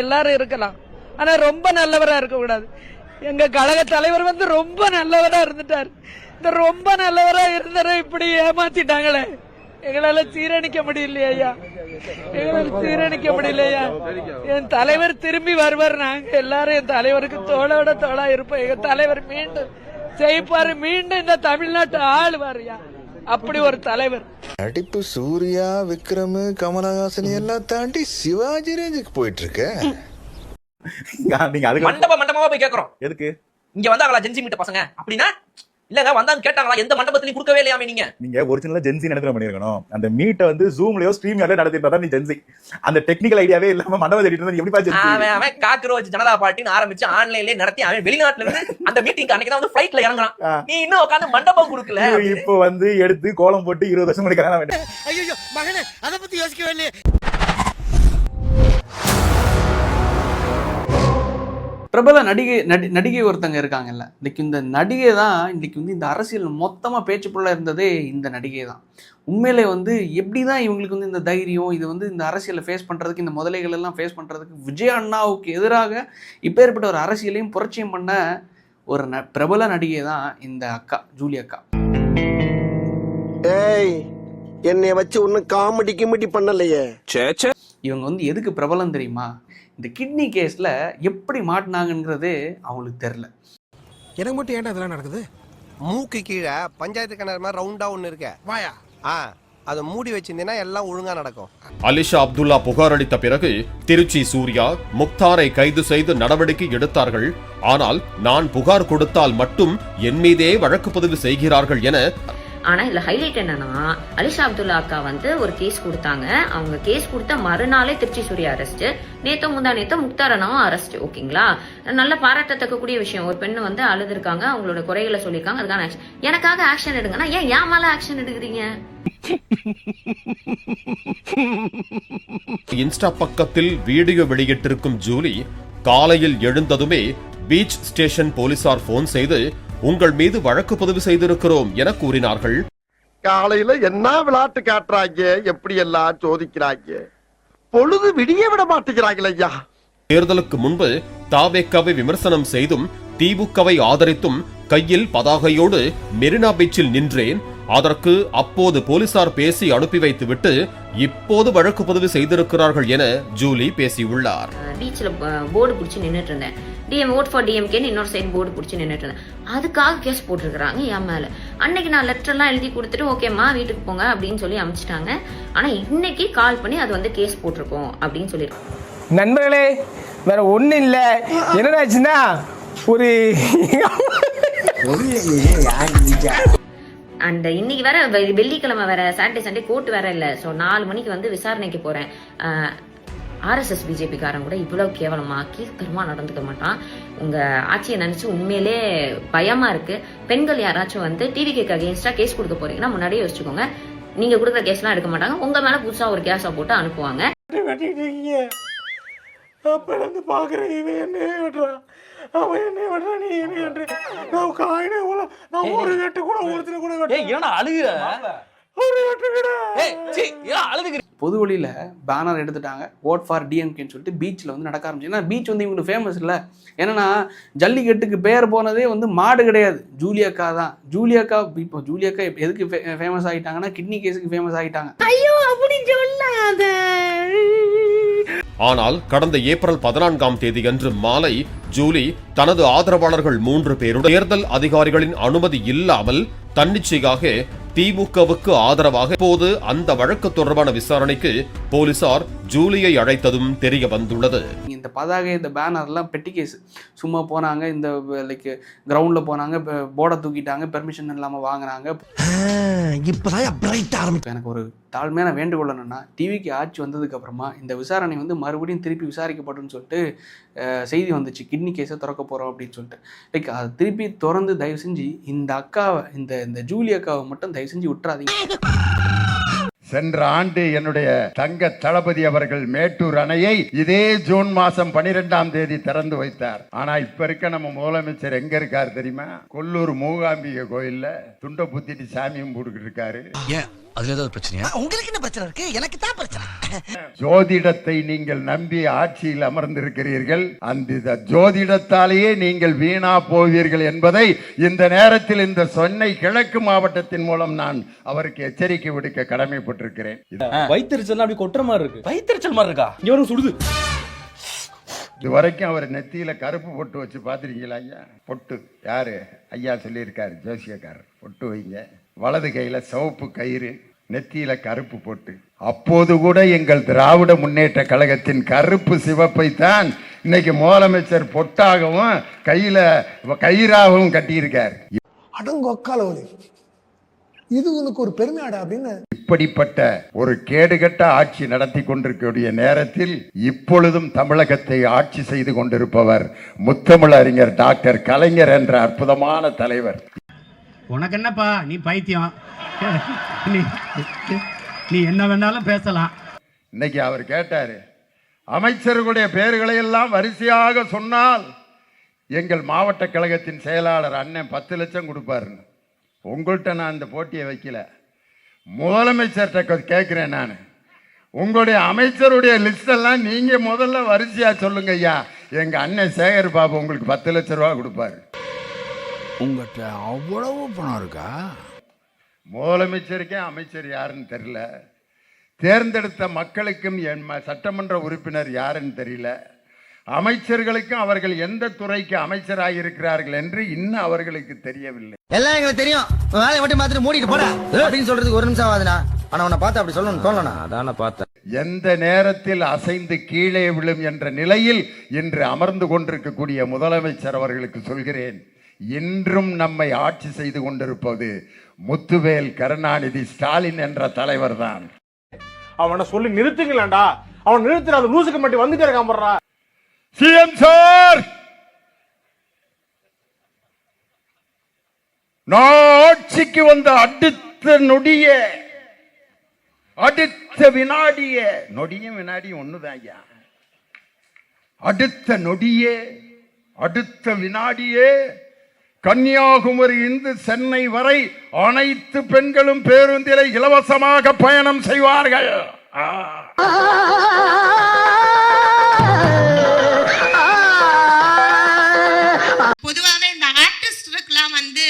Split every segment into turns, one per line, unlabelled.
எல்லாரும் இருக்கலாம், ஆனா ரொம்ப நல்லவரா இருக்க கூடாது. எங்க கழக தலைவர் வந்து ரொம்ப நல்லவரா இருந்துட்டார். இந்த ரொம்ப நல்லவரா இருந்தவரை இப்படி ஏமாத்திட்டாங்களே, எங்களால சீரணிக்க முடியலையா, எங்களால சீரணிக்க முடியலையா. என் தலைவர் திரும்பி வருவார், நாங்க எல்லாரும் என் தலைவருக்கு தோளோட தோளா இருப்போம். எங்க தலைவர் மீண்டும் ஜெயிப்பாரு, மீண்டும் இந்த தமிழ்நாட்டு ஆளுவாருயா. அப்படி ஒரு தலைவர்.
நடிப்பு சூர்யா, விக்ரம், கமலஹாசன் எல்லாம் தாண்டி சிவாஜி ரேஞ்சுக்கு போயிட்டு இருக்க.
நீங்க அதுக்கு
மண்டபமா போய் கேக்குறோம்.
எதுக்கு
இங்க வந்தாங்களா ஜென்சி மீட்ட பசங்க அப்படின்னா? இல்லங்க வந்தாங்க கேட்டாங்களா, எந்த மண்டபத்திலையும் கொடுக்கவே இல்லையாமே. நீங்க
ஒரிஜினலா ஜென்சி நடத்த பண்ணிருக்கணும். அந்த மீட்டை வந்து ஜூம்லயோ ஸ்ட்ரீம்லயோ நடத்திட்டு நீ ஜென்சி. அந்த டெக்னிக்கல் ஐடியாவே இல்லாம மண்டபம் தேடிட்டு இருந்தா எப்படி பாத்து?
அவன் காக்ரோச் ஜனதா பார்ட்டின்னு ஆரம்பிச்சு ஆன்லைன்லயே நடத்தி அவன் வெளிநாட்டுல இருந்து அந்த மீட்டிங் அன்னைக்கு தான் வந்து ஃளைட்ல இறங்குறான். நீ இன்னும் உட்கார்ந்து மண்டபம் கொடுக்கல.
இப்போ வந்து எடுத்து கோலம் போட்டு 20 வருஷம் முடிக்கிறான்.
ஐயோ மகனே, அத பத்தி யோசிக்கவே இல்லையே.
பிரபல நடிகை ஒருத்தங்க இருக்காங்கல்ல, இன்னைக்கு இந்த நடிகை தான் இன்னைக்கு வந்து இந்த அரசியல் மொத்தமா பேச்சு பொருளா இருந்ததே இந்த நடிகை தான். உண்மையிலே வந்து எப்படிதான் இவங்களுக்கு வந்து இந்த தைரியம், இது வந்து இந்த அரசியலை ஃபேஸ் பண்றதுக்கு, இந்த முதலைகள் எல்லாம் ஃபேஸ் பண்றதுக்கு, விஜய் அண்ணாவுக்கு எதிராக இப்பேற்பட்ட ஒரு அரசியலையும் புரட்சியும் பண்ண ஒரு பிரபல நடிகை தான் இந்த அக்கா, ஜூலி அக்கா.
ஏய், என்னைய வச்சு ஒன்னும் காமெடி கிமெடி பண்ணலையே.
இவங்க வந்து எதுக்கு பிரபலம் தெரியுமா? இந்த கிட்னி கேஸ்ல எப்படி மாட்டினாங்கன்றது அவங்களுக்கு தெரியல.
எனக்கு மட்டும் ஏன்டா இதெல்லாம் நடக்குது?
மூக்கு கீழே பஞ்சாயத்து கிணறு மாதிரி ரவுண்டா ஒண்ணு இருக்க
வாயா,
அதை மூடி வச்சிருந்தீங்கன்னா எல்லாம் ஒழுங்கா நடக்கும்.
அலிஷா அப்துல்லா புகார் அளித்த பிறகு திருச்சி சூர்யா, முக்தாரை கைது செய்து நடவடிக்கை எடுத்தார்கள். ஆனால் நான் புகார் கொடுத்தால் மட்டும் என் மீதே வழக்கு பதிவு செய்கிறார்கள் என.
ஆனா இதுல ஹைலைட் என்னன்னா, அலிஷா அப்துல்லா அக்கா வந்து ஒரு கேஸ் கொடுத்தாங்க. அவங்க கேஸ் கொடுத்த மறுநாளே திருச்சி சூர்யா அரெஸ்ட், நேத்தோ முந்தா நேத்தோ முக்தாரனாவும் அரெஸ்ட். ஓகேங்களா, நல்ல பாராட்டத்தக்க கூடிய விஷயம். ஒரு பெண்ணு வந்து அழுதுருக்காங்க, அவங்களோட குறைகளை சொல்லியிருக்காங்க, அதுக்கான ஆக்ஷன். எனக்காக ஆக்ஷன் எடுங்கன்னா ஏன் என் மேல ஆக்ஷன் எடுக்கிறீங்க?
இன்ஸ்டா பக்கத்தில் வீடியோ வெளியிட்டிருக்கும் ஜூலி, காலையில் எழுந்ததுமே பீச் ஸ்டேஷன் போலீசார் போன் செய்து உங்கள் மீது வழக்கு பதிவு செய்திருக்கிறோம் என கூறினார்கள்.
காலையில என்ன விளையாட்டு காட்டுறாங்க, எப்படி எல்லாம் சோதிக்கிறாங்க, பொழுது விடிய விட மாட்டேங்கிறாங்களே ஐயா.
தேர்தலுக்கு முன்பு தாவேக்காவை விமர்சனம் செய்தும் திமுகவை ஆதரித்தும் கையில் பதாகையோடு மெரினா பீச்சில் நின்றேன். அதற்கு அப்போது போலீசார் பேசி அனுப்பி வைத்துவிட்டு இப்போது வழக்கு பதிவு செய்திருக்கிறார்கள் என ஜூலி பேசியுள்ளார்.
பீச்ல போர்டு பிடிச்சி நின்றுட்டு இருந்தேன், ஓட் ஃபார் டிஎம்கேன்னு இன்னொரு சைடு போர்டு பிடிச்சி நின்றுட்டு இருந்தேன். அதுக்காக கேஸ் போட்டிருக்கிறாங்க என் மேல. அன்னைக்கு நான் லெட்டர் எல்லாம் எழுதி கொடுத்துட்டு ஓகேம்மா வீட்டுக்கு போங்க அப்படின்னு சொல்லி அனுப்பிச்சிட்டாங்க. ஆனா இன்னைக்கு கால் பண்ணி அது வந்து கேஸ் போட்டிருக்கோம் அப்படின்னு சொல்லிருக்கோம்.
நண்பர்களே, வேற ஒண்ணு இல்ல, என்னடாச்சுன்னா ஒரு
அண்ட் இன்னைக்கு வேற வெள்ளிக்கிழமை வேற, சாட்டர்டே சண்டே கோர்ட் வேற இல்ல. ஸோ 4 மணிக்கு வந்து விசாரணைக்கு போறேன். ஆர்எஸ்எஸ் பிஜேபி காரன் கூட இவ்வளவு கேவலமா கீழ்த்தரமா நடந்துக்க மாட்டான். உங்க ஆட்சியை நினைச்சு உண்மையிலே பயமா இருக்கு. பெண்கள் யாராச்சும் வந்து டிவிக்கு அகேன்ஸ்டா கேஸ் கொடுக்க போறீங்கன்னா முன்னாடியே யோசிச்சுக்கோங்க. நீங்க கொடுக்குற கேஸ் எல்லாம் எடுக்க மாட்டாங்க, உங்க மேல புதுசா ஒரு கேஸா போட்டு அனுப்புவாங்க.
அப்ப இருந்து பாக்குறேன், இவன் என்ன விடுறான், அவன் என்ன விடுறான், நீ என்ன நான் காயினே கூட நான் ஒரு கட்டு கூட ஒருத்தர கூட பொது வழியில பேனர் எடுத்துட்டாங்க, ஓட் ஃபார் டிஎம்கேன்னு சொல்லிட்டு பீச்ல வந்து நடக்க ஆரம்பிச்சு. ஏன்னா பீச் வந்து இவங்களுக்கு ஃபேமஸ் இல்லை. ஏன்னா ஜல்லிக்கட்டுக்கு பேர் போனதே வந்து மாடு கிடையாது, ஜூலி அக்கா தான். ஜூலி அக்கா இப்போ ஜூலி அக்கா எதுக்கு ஃபேமஸ் ஆகிட்டாங்கன்னா கிட்னி கேஸுக்கு ஃபேமஸ் ஆகிட்டாங்க.
ஐயோ அப்படி சொல்லாத.
ஆனால் கடந்த ஏப்ரல் 14ஆம் தேதியன்று மாலை ஜூலி தனது ஆதரவாளர்கள் 3 பேருடன் தேர்தல் அதிகாரிகளின் அனுமதி இல்லாமல் தன்னிச்சையாக திமுகவுக்கு ஆதரவாக இப்போது அந்த வழக்கு தொடர்பான விசாரணைக்கு போலீசார் ஜூலியை அழைத்ததும் தெரிய வந்துள்ளது.
இந்த பதாகை, இந்த பேனர்லாம் பெட்டி கேஸ். சும்மா போனாங்க, இந்த லைக் கிரவுண்ட்ல போனாங்க, போர்டை தூக்கிட்டாங்க, பெர்மிஷன் இல்லாம வாங்கினாங்க. எனக்கு ஒரு தாழ்மையான வேண்டுகோள் என்னன்னா, டிவிக்கு ஆட்சி வந்ததுக்கு அப்புறமா இந்த விசாரணை வந்து மறுபடியும் திருப்பி விசாரிக்கப்படும் சொல்லிட்டு செய்தி வந்துச்சு. கிட்னி கேஸை திறக்க போறோம் அப்படின்னு சொல்லிட்டு. லைக் அதை திருப்பி திறந்து தயவு செஞ்சு இந்த அக்காவை, இந்த ஜூலி அக்காவை மட்டும் தயவு செஞ்சு விட்டுறாதீங்க.
சென்ற ஆண்டு என்னுடைய தங்க தளபதி அவர்கள் மேட்டூர் அணையை இதே ஜூன் மாசம் 12ஆம் தேதி திறந்து வைத்தார். ஆனா இப்ப இருக்க நம்ம முதலமைச்சர் எங்க இருக்காரு தெரியுமா? கொல்லூர் மூகாம்பிகை கோயில்ல துண்டை புத்திட்டு சாமியும் போட்டுக்கிட்டு இருக்காரு.
அதுல ஏதாவது பிரச்சனையா? உங்களுக்கு என்ன பிரச்சனை இருக்கு? எனக்கு தான் பிரச்சனை.
ஜோதிடத்தை நீங்கள் நம்பி ஆட்சியில் அமர்ந்திருக்கிறீர்கள். அந்த ஜோதிடத்தாலேயே நீங்கள் வீணா போவீர்கள் என்பதை இந்த நேரத்தில் இந்த சென்னை கிழக்கு மாவட்டத்தின் மூலம் நான் அவருக்கு எச்சரிக்கை விடுக்க கடமைப்பட்டிருக்கிறேன்.
வயிற்றுச்சல் அப்படி கொட்டுற மாதிரி இருக்கு.
வயிற்றுச்சல் மாதிரி இருக்கா?
இங்க வரும் சுடுது.
இதுவரைக்கும் அவர் நெத்தியில கருப்பு பொட்டு வச்சு பார்த்துருக்கீங்களா ஐயா? பொட்டு யாரு ஐயா சொல்லியிருக்காரு, ஜோசியக்காரர். பொட்டு வைங்க, வலது கையில சிவப்பு கயிறு, நெத்தியில கருப்பு பொட்டு. அப்போது கூட எங்கள் திராவிட முன்னேற்ற கழகத்தின் கருப்பு சிவப்பை தான் இன்னைக்கு முதலமைச்சர் பொட்டாகவும் கையில கயிறாகவும் கட்டியிருக்கார்.
அடங்கொக்காலவலி, இது உனக்கு ஒரு பெருமையாடா அப்படின்னு.
இப்படிப்பட்ட ஒரு கேடுகட்ட ஆட்சி நடத்தி கொண்டிருக்கக்கூடிய நேரத்தில் இப்பொழுதும் தமிழகத்தை ஆட்சி செய்து கொண்டிருப்பவர் முத்தமிழ் அறிஞர் டாக்டர் கலைஞர் என்ற அற்புதமான தலைவர்.
உனக்கு என்னப்பா, நீ பைத்தியம், நீ என்ன வேணாலும் பேசலாம்.
இன்னைக்கு அவர் கேட்டாரு, அமைச்சர்களுடைய பெயர்களை எல்லாம் வரிசையாக சொன்னால் எங்கள் மாவட்ட கழகத்தின் செயலாளர் அண்ணன் 10 லட்சம் கொடுப்பாருன்னு. உங்கள்கிட்ட நான் இந்த போட்டியை வைக்கல, முதலமைச்சர்கிட்ட கேட்கிறேன். நான் உங்களுடைய அமைச்சருடைய லிஸ்ட் எல்லாம் நீங்க முதல்ல வரிசையா சொல்லுங்க ஐயா. எங்க அண்ணன் சேகர் பாபு உங்களுக்கு 10 லட்சம் ரூபாய் கொடுப்பாரு.
உங்ககிட்ட அவ்வளவு பணம் இருக்கா?
முதலமைச்சருக்கே அமைச்சர் யாருன்னு தெரியல, தேர்ந்தெடுத்த மக்களுக்கும் சட்டமன்ற உறுப்பினர் யாருன்னு தெரியல, அமைச்சர்களுக்கும் அவர்கள் எந்த துறைக்கு அமைச்சராக இருக்கிறார்கள் என்று இன்னும் அவர்களுக்கு தெரியவில்லை.
எல்லாம் எங்களுக்கு தெரியும். வேலையை மட்டும் பார்த்துட்டு மூடிட்டு போடா அப்படின்னு சொல்றதுக்கு ஒரு நிமிஷம் ஆகுதுண்ணா. ஆனா உன்னை பார்த்து அப்படி சொல்லணும் தோணலாம். அதான பார்த்தேன்.
எந்த நேரத்தில் அசைந்து கீழே விழும் என்ற நிலையில் இன்று அமர்ந்து கொண்டிருக்கக்கூடிய முதலமைச்சர் அவர்களுக்கு சொல்கிறேன், இன்றும் நம்மை ஆட்சி செய்து கொண்டிருப்பது முத்துவேல் கருணாநிதி ஸ்டாலின் என்ற தலைவர் தான்.
அவனை சொல்லி நிறுத்துங்களேன்டா. அவன் நிறுத்துற அந்த லூசுக்கு மட்டும் வந்துட்டே இருக்கான் போடுறா.
சிஎம் சார், நான் ஆட்சிக்கு வந்த அடுத்த நொடியே, அடுத்த வினாடியே, நொடியும் வினாடியும் ஒண்ணுதான் ஐயா, அடுத்த நொடியே, அடுத்த வினாடியே கன்னியாகுமரி இருந்து சென்னை வரை அனைத்து பெண்களும் பேருந்தில் இலவசமாக பயணம் செய்வார்கள்.
பொதுவாகவே இந்த ஆர்டிஸ்டுக்கெல்லாம் வந்து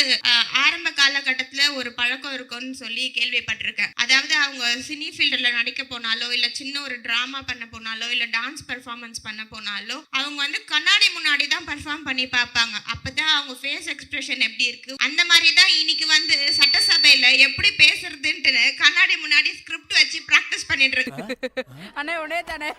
ஆரம்ப காலகட்டத்தில் ஒரு பழக்கம் இருக்கும்னு சொல்லி கேள்விப்பட்டிருக்கேன். அதாவது அவங்க சினி ஃபீல்டில் நடிக்க போனாலோ இல்லை சின்ன ஒரு ட்ராமா பண்ண போனாலோ இல்லை டான்ஸ் பெர்ஃபார்மன்ஸ் பண்ண போனாலோ அவங்க வந்து கண்ணாடி முன்னாடி தான் பெர்ஃபார்ம் பண்ணி பார்ப்பாங்க. அப்பதான் அவங்க ஃபேஸ் எக்ஸ்பிரஷன் எப்படி இருக்கு, அந்த மாதிரி தான் இன்னைக்கு வந்து சட்டசபையில் எப்படி பேசுறதுன்ட்டு கண்ணாடி முன்னாடி ஸ்கிரிப்ட் வச்சு ப்ராக்டிஸ் பண்ணிட்டு இருக்கு. அண்ணே உடனே தானே